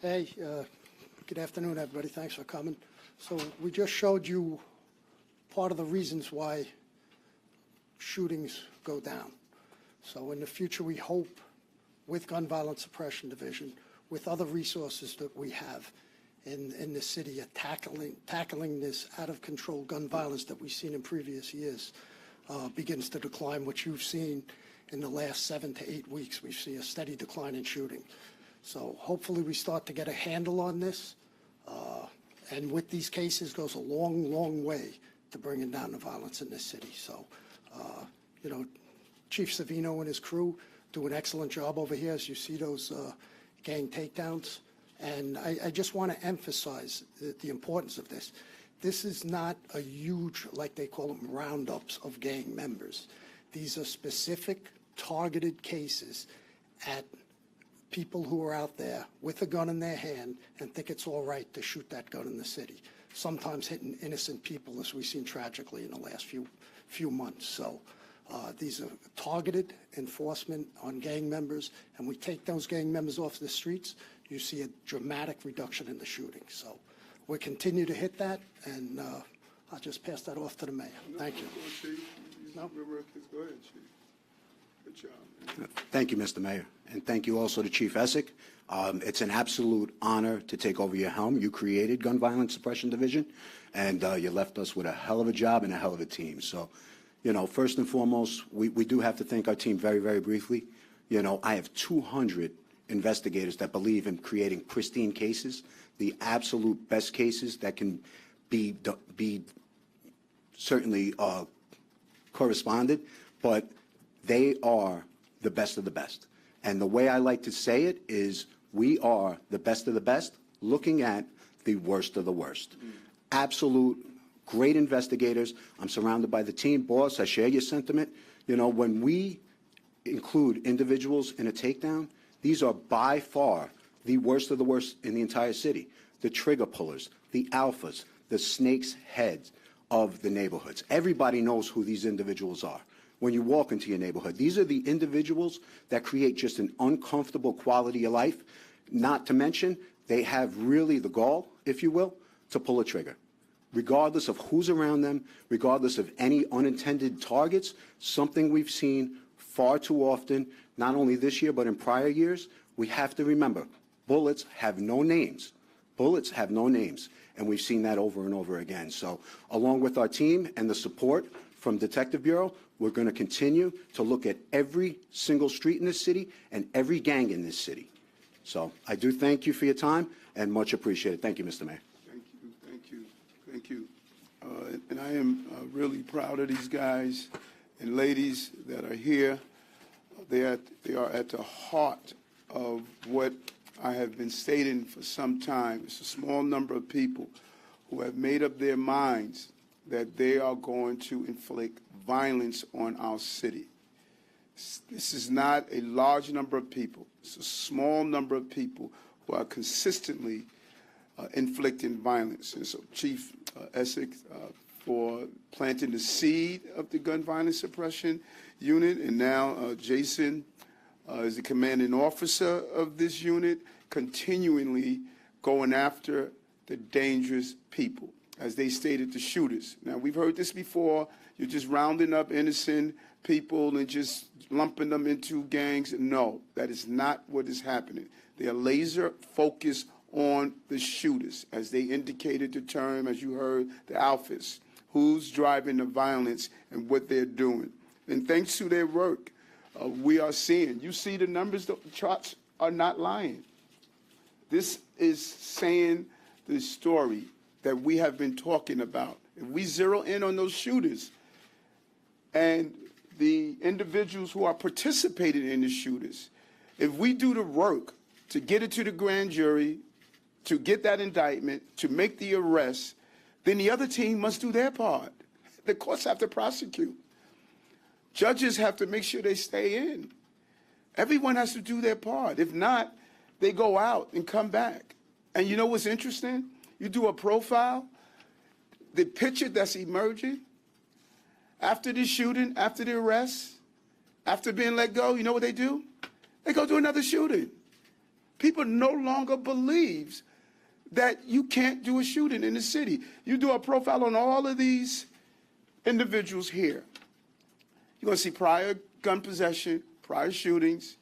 Hey, good afternoon, everybody. Thanks for coming. So we just showed you part of the reasons why shootings go down. So in the future, we hope with Gun Violence Suppression Division, with other resources that we have in the city, of tackling this out-of-control gun violence that we've seen in previous years begins to decline, which you've seen in the last 7 to 8 weeks. We've seen a steady decline in shooting. So hopefully we start to get a handle on this, and with these cases goes a long, long way to bringing down the violence in this city. So, you know, Chief Savino and his crew do an excellent job over here, as you see those gang takedowns. And I just want to emphasize the importance of this. This is not a huge, like they call them, roundups of gang members. These are specific, targeted cases at people who are out there with a gun in their hand and think it's all right to shoot that gun in the city, sometimes hitting innocent people, as we've seen tragically in the last few months. So these are targeted enforcement on gang members, and we take those gang members off the streets, you see a dramatic reduction in the shooting. So we'll continue to hit that, and I'll just pass that off to the mayor. Thank you. No? Go ahead, Chief. Good job. Thank you, Mr. Mayor, and thank you also to Chief Essig. It's an absolute honor to take over your helm. You created Gun Violence Suppression Division, and you left us with a hell of a job and a hell of a team. So, you know, first and foremost, we do have to thank our team very, very briefly. You know, I have 200 investigators that believe in creating pristine cases, the absolute best cases that can be certainly corresponded, but they are the best of the best. And the way I like to say it is we are the best of the best looking at the worst of the worst. Absolute great investigators. I'm surrounded by the team. Boss, I share your sentiment. You know, when we include individuals in a takedown, these are by far the worst of the worst in the entire city. The trigger pullers, the alphas, the snake's heads of the neighborhoods. Everybody knows who these individuals are. When you walk into your neighborhood, these are the individuals that create just an uncomfortable quality of life. Not to mention, they have really the gall, if you will, to pull a trigger. Regardless of who's around them, regardless of any unintended targets, something we've seen far too often, not only this year, but in prior years, we have to remember, bullets have no names. Bullets have no names, and we've seen that over and over again. So along with our team and the support from Detective Bureau, we're going to continue to look at every single street in this city and every gang in this city. So I do thank you for your time and much appreciated. Thank you, Mr. Mayor. Thank you. And I am really proud of these guys and ladies that are here. They are at the heart of what I have been stating for some time. It's a small number of people who have made up their minds that they are going to inflict violence on our city. This is not a large number of people. It's a small number of people who are consistently inflicting violence. And so Chief Essig for planting the seed of the Gun Violence Suppression Unit, and now Jason is the commanding officer of this unit, continually going after the dangerous people. As they stated, the shooters. Now, we've heard this before. You're just rounding up innocent people and just lumping them into gangs. No, that is not what is happening. They are laser focused on the shooters, as they indicated the term, as you heard, the alphas, who's driving the violence and what they're doing. And thanks to their work, we are seeing, you see the numbers, the charts are not lying. This is saying the story that we have been talking about. If we zero in on those shooters and the individuals who are participating in the shooters, if we do the work to get it to the grand jury, to get that indictment, to make the arrest, then the other team must do their part. The courts have to prosecute. Judges have to make sure they stay in. Everyone has to do their part. If not, they go out and come back. And you know what's interesting? You do a profile, the picture that's emerging after the shooting, after the arrest, after being let go, you know what they do? They go do another shooting. People no longer believe that you can't do a shooting in the city. You do a profile on all of these individuals here. You're going to see prior gun possession, prior shootings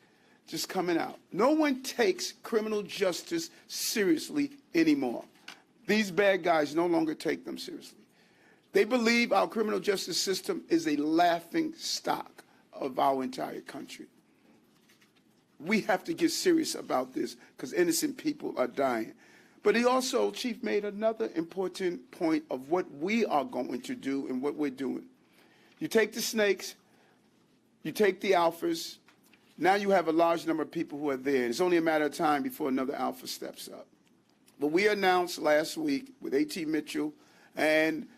just coming out. No one takes criminal justice seriously anymore. These bad guys no longer take them seriously. They believe our criminal justice system is a laughing stock of our entire country. We have to get serious about this because innocent people are dying. But he also, Chief, made another important point of what we are going to do and what we're doing. You take the snakes, you take the alphas, now you have a large number of people who are there. It's only a matter of time before another alpha steps up. But we announced last week with A.T. Mitchell and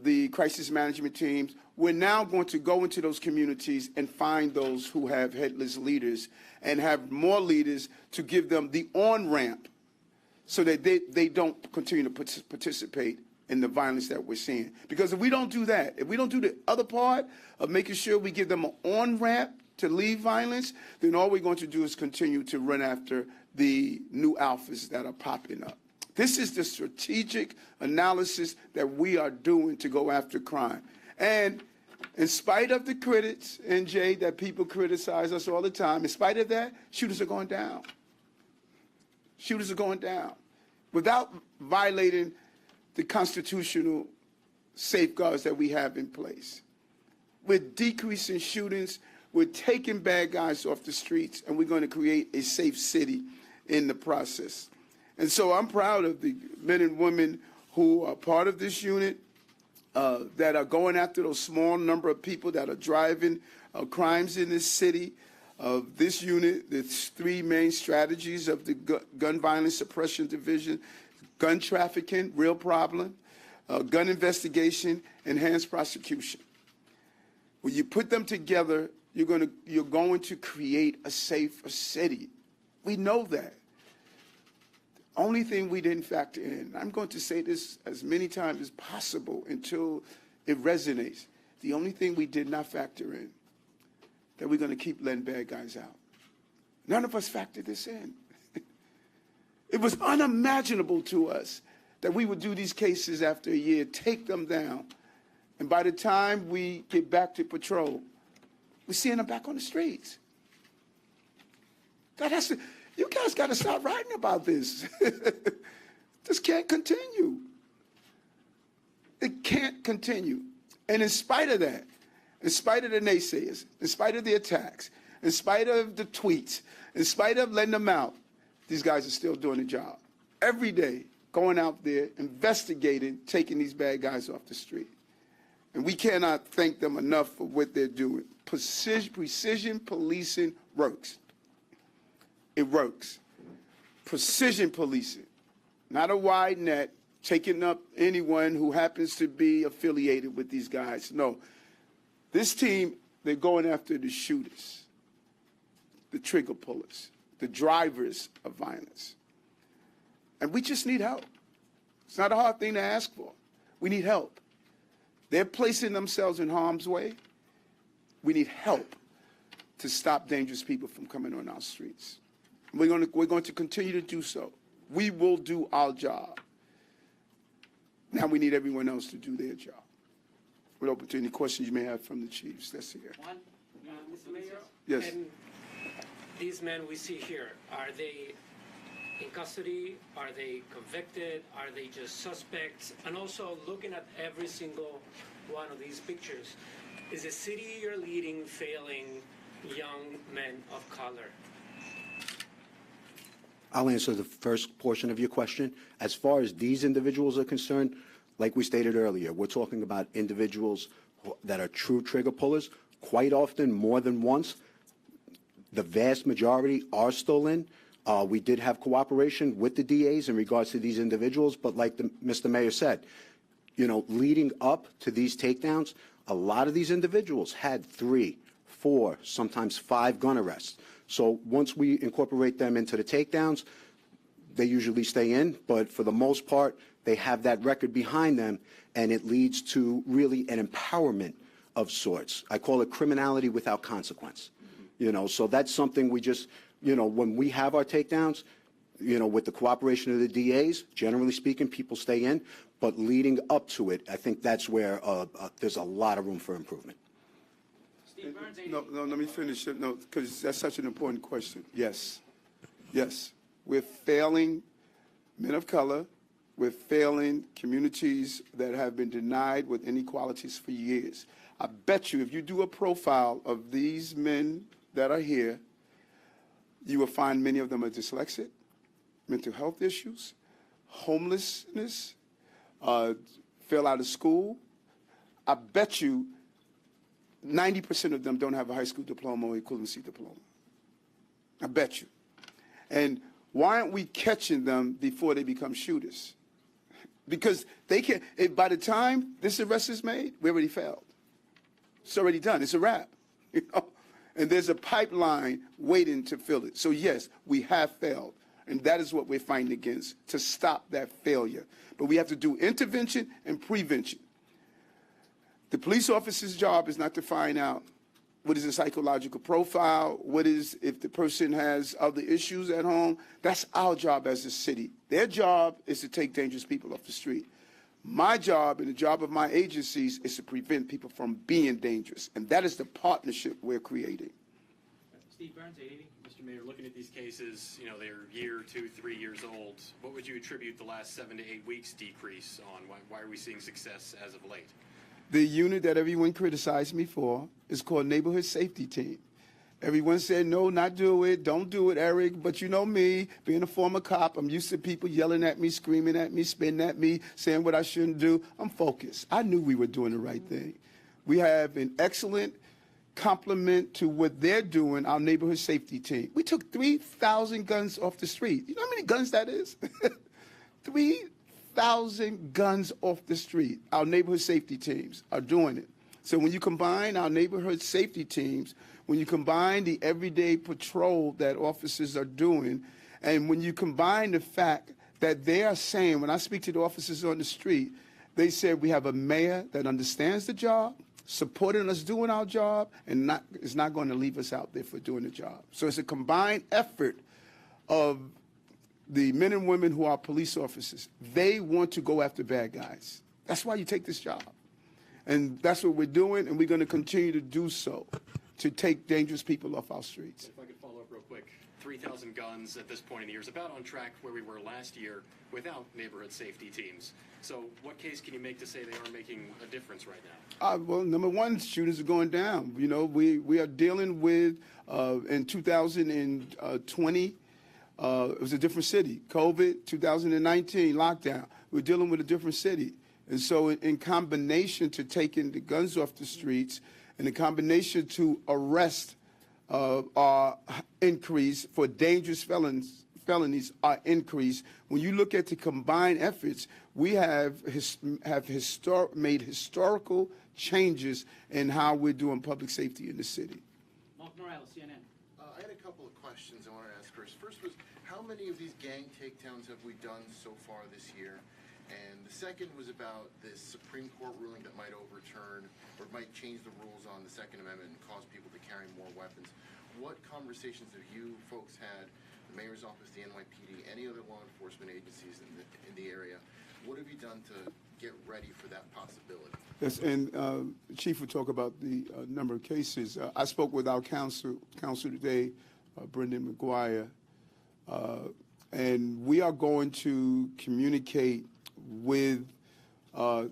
the crisis management teams, we're now going to go into those communities and find those who have headless leaders and have more leaders to give them the on-ramp so that they don't continue to participate in the violence that we're seeing. Because if we don't do that, if we don't do the other part of making sure we give them an on-ramp to leave violence, then all we're going to do is continue to run after the new alphas that are popping up. This is the strategic analysis that we are doing to go after crime. And in spite of the critics, NJ, that people criticize us all the time, in spite of that, shooters are going down. Shooters are going down without violating the constitutional safeguards that we have in place. We're decreasing shootings. We're taking bad guys off the streets, and we're going to create a safe city in the process. And so I'm proud of the men and women who are part of this unit that are going after those small number of people that are driving crimes in this city. This unit, there's three main strategies of the Gun Violence Suppression Division: gun trafficking, real problem; gun investigation; enhanced prosecution. When you put them together, you're going to create a safer city. We know that. The only thing we didn't factor in, I'm going to say this as many times as possible until it resonates. The only thing we did not factor in, that we're going to keep letting bad guys out. None of us factored this in. It was unimaginable to us that we would do these cases after a year, take them down, and by the time we get back to patrol, we're seeing them back on the streets. You guys got to start writing about this. This can't continue. It can't continue. And in spite of that, in spite of the naysayers, in spite of the attacks, in spite of the tweets, in spite of letting them out, these guys are still doing the job. Every day, going out there, investigating, taking these bad guys off the street. And we cannot thank them enough for what they're doing. Precision policing works. It works. Precision policing, not a wide net, taking up anyone who happens to be affiliated with these guys. No. This team, they're going after the shooters, the trigger pullers, the drivers of violence. And we just need help. It's not a hard thing to ask for. We need help. They're placing themselves in harm's way. We need help to stop dangerous people from coming on our streets. We're going to continue to do so. We will do our job. Now we need everyone else to do their job. We're open to any questions you may have from the chiefs. That's here. One, Mr. Mayor? Yes. And these men we see here, are they in custody? Are they convicted? Are they just suspects? And also looking at every single one of these pictures, is the city you're leading failing young men of color? I'll answer the first portion of your question. As far as these individuals are concerned, like we stated earlier, we're talking about individuals that are true trigger pullers. Quite often, more than once, the vast majority are still in. We did have cooperation with the DAs in regards to these individuals, but like Mr. Mayor said, leading up to these takedowns, a lot of these individuals had 3, 4, sometimes 5 gun arrests. So once we incorporate them into the takedowns, they usually stay in, but for the most part, they have that record behind them, and it leads to really an empowerment of sorts. I call it criminality without consequence. So that's something when we have our takedowns, with the cooperation of the DAs, generally speaking, people stay in. But leading up to it, I think that's where there's a lot of room for improvement. Steve Burns, No, let me finish it. No, because that's such an important question. Yes. We're failing men of color. We're failing communities that have been denied with inequalities for years. I bet you if you do a profile of these men that are here, you will find many of them are dyslexic, mental health issues, homelessness, fell out of school. I bet you 90% of them don't have a high school diploma or equivalency diploma. I bet you. And why aren't we catching them before they become shooters? Because they can't, by the time this arrest is made, we already failed. It's already done. It's a wrap. And there's a pipeline waiting to fill it. So yes, we have failed. And that is what we're fighting against, to stop that failure. But we have to do intervention and prevention. The police officer's job is not to find out what is the psychological profile, what is if the person has other issues at home. That's our job as a city. Their job is to take dangerous people off the street. My job and the job of my agencies is to prevent people from being dangerous. And that is the partnership we're creating. Steve Burns, 880. Mr. Mayor, looking at these cases, they're a year, 2, 3 years old. What would you attribute the last 7 to 8 weeks decrease on? Why are we seeing success as of late? The unit that everyone criticized me for is called Neighborhood Safety Team. Everyone said, no, not do it, don't do it, Eric. But you know me, being a former cop, I'm used to people yelling at me, screaming at me, spitting at me, saying what I shouldn't do. I'm focused. I knew we were doing the right thing. We have an excellent complement to what they're doing, our Neighborhood Safety Team. We took 3,000 guns off the street. You know how many guns that is? 3,000 guns off the street. Our Neighborhood Safety Teams are doing it. So when you combine our Neighborhood Safety Teams, when you combine the everyday patrol that officers are doing, and when you combine the fact that they are saying, when I speak to the officers on the street, they said we have a mayor that understands the job, supporting us doing our job, and is not going to leave us out there for doing the job. So it's a combined effort of the men and women who are police officers. They want to go after bad guys. That's why you take this job. And that's what we're doing, and we're going to continue to do so, to take dangerous people off our streets. If I could follow up real quick, 3,000 guns at this point in the year is about on track where we were last year without neighborhood safety teams. So what case can you make to say they are making a difference right now? Well, number one, shooters are going down. We are dealing with, in 2020, it was a different city. COVID, 2019, lockdown. We're dealing with a different city. And so in combination to taking the guns off the streets, and in combination to arrest our increase for dangerous felonies are increased. When you look at the combined efforts, we have made historical changes in how we're doing public safety in the city. Mark Morales, CNN. I had a couple of questions I wanted to ask first. First was, how many of these gang takedowns have we done so far this year? And the second was about this Supreme Court ruling that might overturn or might change the rules on the Second Amendment and cause people to carry more weapons. What conversations have you folks had, the Mayor's Office, the NYPD, any other law enforcement agencies in the area? What have you done to get ready for that possibility? Yes, and the Chief will talk about the number of cases. I spoke with our counsel today, Brendan McGuire, and we are going to communicate with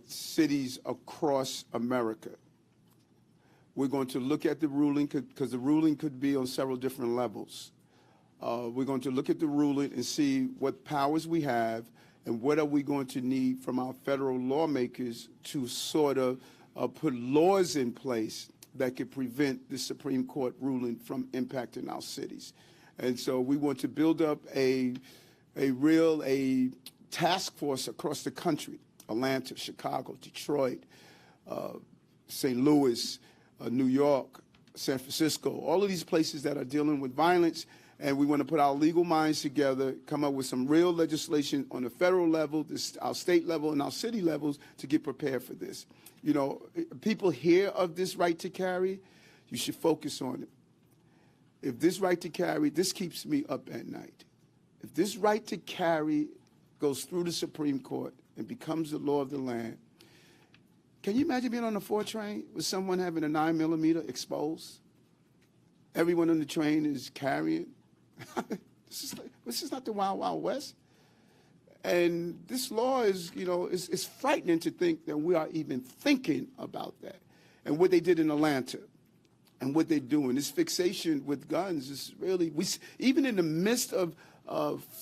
cities across America. We're going to look at the ruling because the ruling could be on several different levels. We're going to look at the ruling and see what powers we have and what are we going to need from our federal lawmakers to sort of put laws in place that could prevent the Supreme Court ruling from impacting our cities. And so we want to build up a task force across the country, Atlanta, Chicago, Detroit, St. Louis, New York, San Francisco, all of these places that are dealing with violence. And we want to put our legal minds together, come up with some real legislation on the federal level, our state level, and our city levels to get prepared for this. People hear of this right to carry. You should focus on it. if this right to carry, this keeps me up at night. If this right to carry goes through the Supreme Court and becomes the law of the land, can you imagine being on a 4 train with someone having a 9mm exposed? Everyone on the train is carrying. This is not the Wild Wild West. And this law is, you know, it's frightening to think that we are even thinking about that. And what they did in Atlanta and what they're doing, this fixation with guns is really, even in the midst of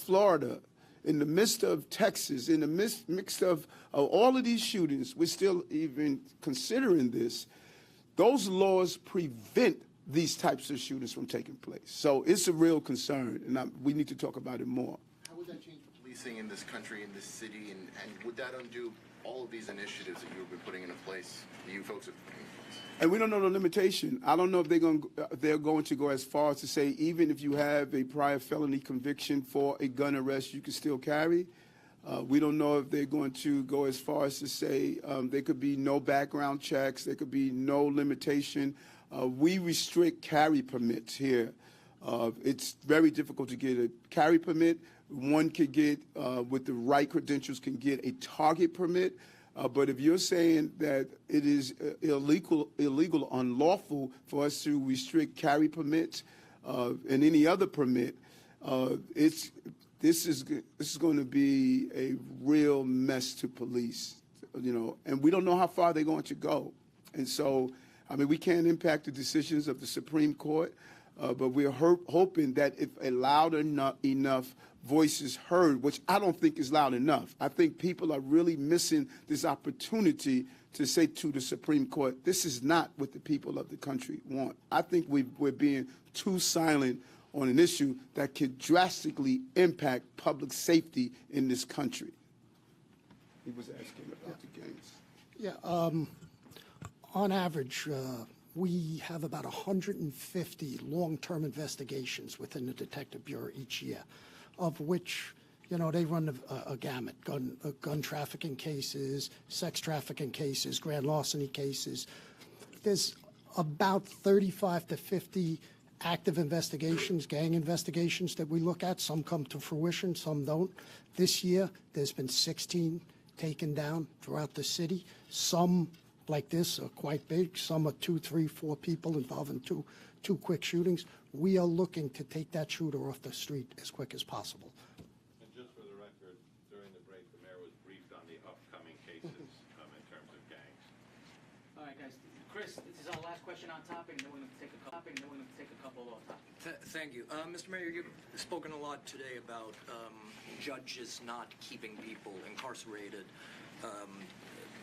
Florida, in the midst of Texas, in the midst of all of these shootings, we're still even considering this. Those laws prevent these types of shootings from taking place. So it's a real concern, and we need to talk about it more. How would that change policing in this country, in this city, and would that undo all of these initiatives that you've been putting into place, that you folks have been putting in place? And we don't know the limitation. I don't know if they're going to go as far as to say even if you have a prior felony conviction for a gun arrest, you can still carry. We don't know if they're going to go as far as to say there could be no background checks, there could be no limitation. We restrict carry permits here. It's very difficult to get a carry permit. One could get, with the right credentials, can get a target permit. But if you're saying that it is illegal, unlawful for us to restrict carry permits and any other permit, this is going to be a real mess to police, you know. And we don't know how far they're going to go. And so, I mean, we can't impact the decisions of the Supreme Court, but we're hoping that if a loud enough voice is heard, which I don't think is loud enough. I think people are really missing this opportunity to say to the Supreme Court, this is not what the people of the country want. I think we're being too silent on an issue that could drastically impact public safety in this country. He was asking about the gangs. Yeah, on average, we have about 150 long-term investigations within the Detective Bureau each year, of which, you know, they run a gamut: gun trafficking cases, sex trafficking cases, grand larceny cases. There's about 35 to 50 active investigations, gang investigations that we look at. Some come to fruition, some don't. This year, there's been 16 taken down throughout the city. Some, like this, are quite big. Some are 2, 3, 4 people involved in two quick shootings. We are looking to take that shooter off the street as quick as possible. And just for the record, during the break, the mayor was briefed on the upcoming cases in terms of gangs. All right, guys. Chris, this is our last question on topic, and then we're going to take a couple off topic. Thank you. Mr. Mayor, you've spoken a lot today about judges not keeping people incarcerated,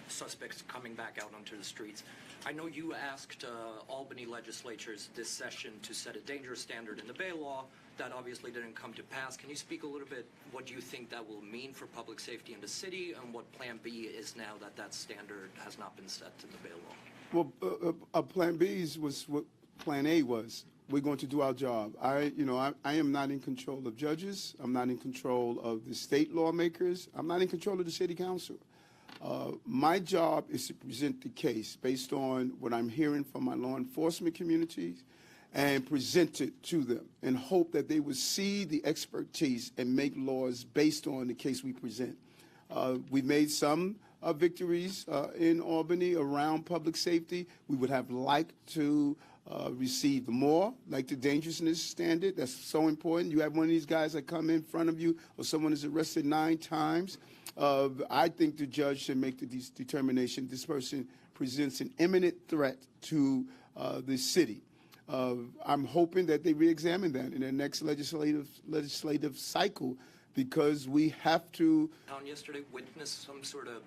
suspects coming back out onto the streets. I know you asked Albany legislatures this session to set a dangerous standard in the bail law. That obviously didn't come to pass. Can you speak a little bit what you think that will mean for public safety in the city, and what Plan B is now that that standard has not been set to the bail law? Well, Plan B was what Plan A was. We're going to do our job. I am not in control of judges. I'm not in control of the state lawmakers. I'm not in control of the city council. My job is to present the case based on what I'm hearing from my law enforcement communities and present it to them and hope that they would see the expertise and make laws based on the case we present. We've made some victories in Albany around public safety. We would have liked to receive more, like the dangerousness standard. That's so important. You have one of these guys that come in front of you, or someone is arrested 9 times. I think the judge should make the determination this person presents an imminent threat to the city. I'm hoping that they re-examine that in their next legislative cycle, because we have to. Yesterday, witnessed some sort of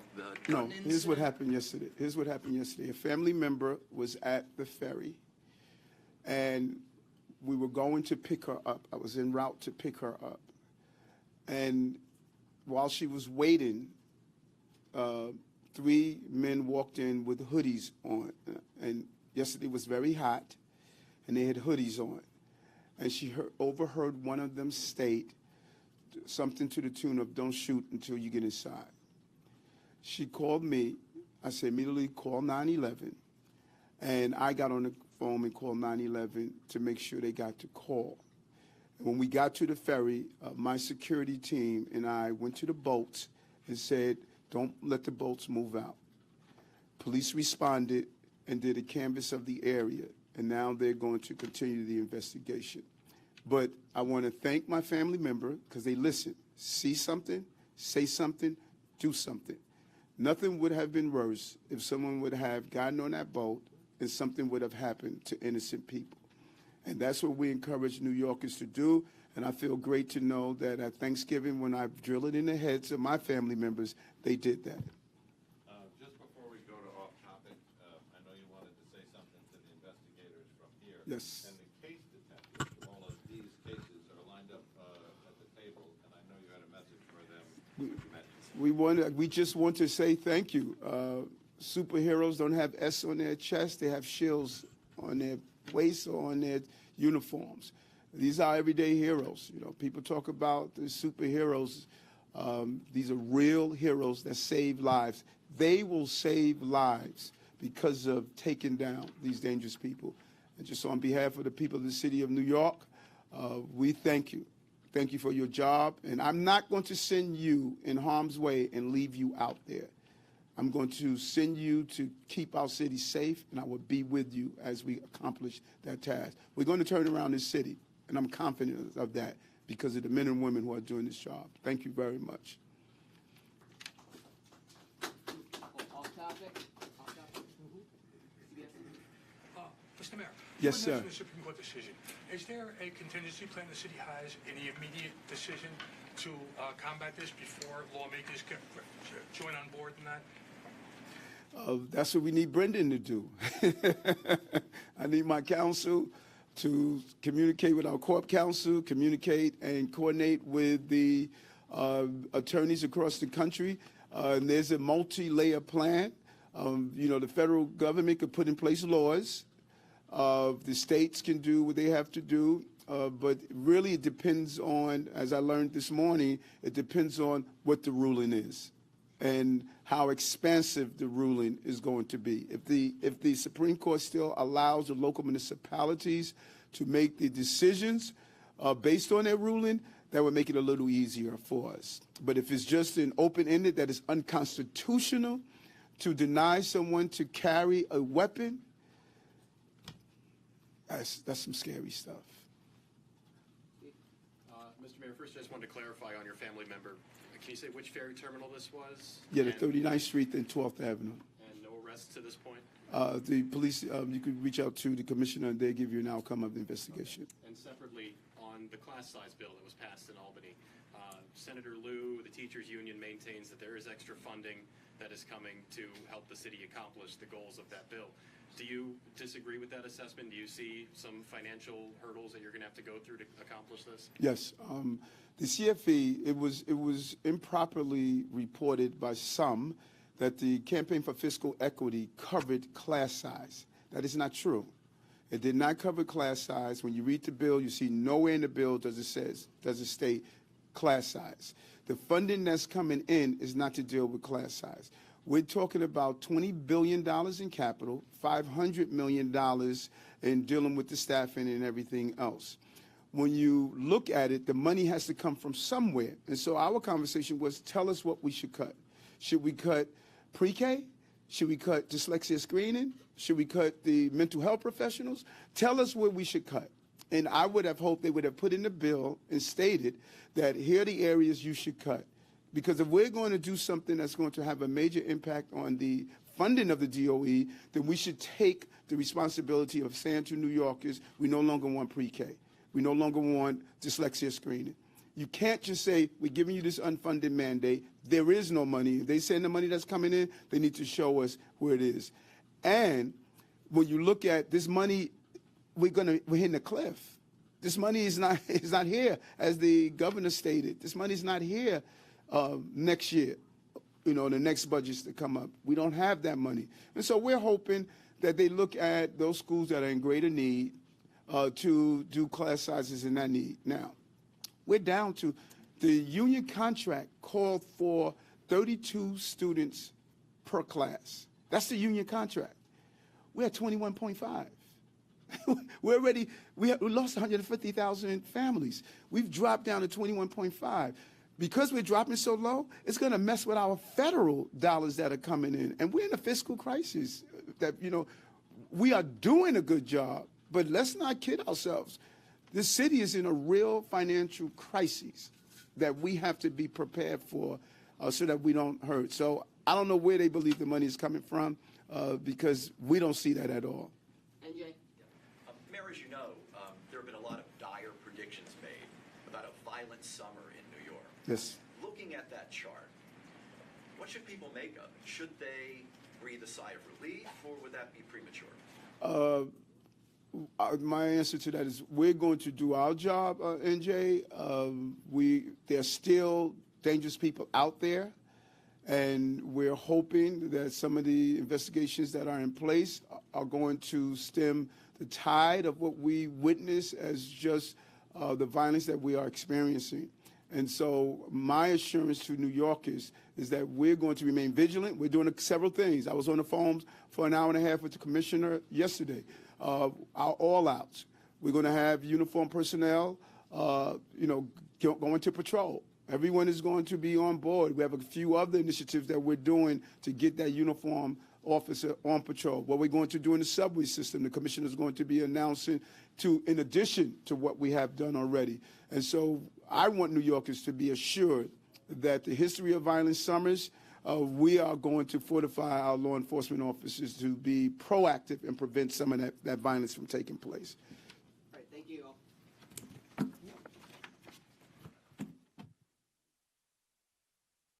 gun incident? Here's what happened yesterday. A family member was at the ferry, and we were going to pick her up. I was en route to pick her up, and while she was waiting, 3 men walked in with hoodies on, and yesterday was very hot, and they had hoodies on, and she overheard one of them state something to the tune of, "Don't shoot until you get inside." She called me. I said, immediately call 911, and I got on the phone and call 911 to make sure they got to call. When we got to the ferry, my security team and I went to the boats and said, don't let the boats move out. Police responded and did a canvass of the area, and now they're going to continue the investigation. But I want to thank my family member because they listened. See something, say something, do something. Nothing would have been worse if someone would have gotten on that boat and something would have happened to innocent people. And that's what we encourage New Yorkers to do. And I feel great to know that at Thanksgiving, when I drill it in the heads of my family members, they did that. Just before we go to off topic, I know you wanted to say something to the investigators from here. Yes. And the case detectives from all of these cases are lined up at the table, and I know you had a message for them. We just want to say thank you. Superheroes don't have S on their chest; they have shields on their waist or on their uniforms. These are everyday heroes. You know, people talk about the superheroes. These are real heroes that save lives. They will save lives because of taking down these dangerous people. And just on behalf of the people of the city of New York, we thank you. Thank you for your job. And I'm not going to send you in harm's way and leave you out there. I'm going to send you to keep our city safe, and I will be with you as we accomplish that task. We're going to turn around this city, and I'm confident of that because of the men and women who are doing this job. Thank you very much. Off topic. Mr. Mayor. Yes, you sir. mentioned the Supreme Court decision. Is there a contingency plan the city has, any immediate decision to combat this before lawmakers join on board in that? That's what we need Brendan to do. I need my counsel to communicate with our corp counsel, communicate and coordinate with the attorneys across the country. And there's a multi-layer plan. You know, the federal government could put in place laws. The states can do what they have to do. But really it depends on, as I learned this morning, it depends on what the ruling is and how expansive the ruling is going to be. If the Supreme Court still allows the local municipalities to make the decisions based on their ruling, that would make it a little easier for us. But if it's just an open-ended that is unconstitutional to deny someone to carry a weapon, that's some scary stuff. Mr. Mayor, first I just wanted to clarify on your family member. Can you say which ferry terminal this was? Yeah, the 39th Street and 12th Avenue. And no arrests to this point? The police, you could reach out to the commissioner and they'll give you an outcome of the investigation. Okay. And separately, on the class size bill that was passed in Albany, Senator Liu, the teachers union, maintains that there is extra funding that is coming to help the city accomplish the goals of that bill. Do you disagree with that assessment? Do you see some financial hurdles that you're going to have to go through to accomplish this? Yes. The CFE, it was improperly reported by some that the Campaign for Fiscal Equity covered class size. That is not true. It did not cover class size. When you read the bill, you see nowhere in the bill does it state class size. The funding that's coming in is not to deal with class size. We're talking about $20 billion in capital, $500 million in dealing with the staffing and everything else. When you look at it, the money has to come from somewhere. And so our conversation was, tell us what we should cut. Should we cut pre-K? Should we cut dyslexia screening? Should we cut the mental health professionals? Tell us what we should cut. And I would have hoped they would have put in the bill and stated that here are the areas you should cut. Because if we're going to do something that's going to have a major impact on the funding of the DOE, then we should take the responsibility of saying to New Yorkers, we no longer want pre-K. We no longer want dyslexia screening. You can't just say, we're giving you this unfunded mandate. There is no money. If they send the money that's coming in, they need to show us where it is. And when you look at this money, we're hitting a cliff. This money is not here, as the governor stated. This money is not here next year, you know, the next budgets to come up. We don't have that money. And so we're hoping that they look at those schools that are in greater need to do class sizes in that need. Now, we're down to the union contract called for 32 students per class. That's the union contract. We're at 21.5. we lost 150,000 families. We've dropped down to 21.5. Because we're dropping so low, it's going to mess with our federal dollars that are coming in. And we're in a fiscal crisis that, we are doing a good job, but let's not kid ourselves. This city is in a real financial crisis that we have to be prepared for so that we don't hurt. So I don't know where they believe the money is coming from because we don't see that at all. NJ? Mayor, as you know, there have been a lot of dire predictions made about a violent summer in New York. Yes. Looking at that chart, what should people make of it? Should they breathe a sigh of relief, or would that be premature? My answer to that is we're going to do our job, NJ. There's still dangerous people out there, and we're hoping that some of the investigations that are in place are going to stem the tide of what we witness as just the violence that we are experiencing. And so my assurance to New Yorkers is that we're going to remain vigilant. We're doing several things. I was on the phone for an hour and a half with the commissioner yesterday. Our all-outs. We're going to have uniformed personnel, going to patrol. Everyone is going to be on board. We have a few other initiatives that we're doing to get that uniform officer on patrol. What we're going to do in the subway system, the commissioner is going to be announcing in addition to what we have done already. And so I want New Yorkers to be assured that the history of violent summers, we are going to fortify our law enforcement officers to be proactive and prevent some of that violence from taking place.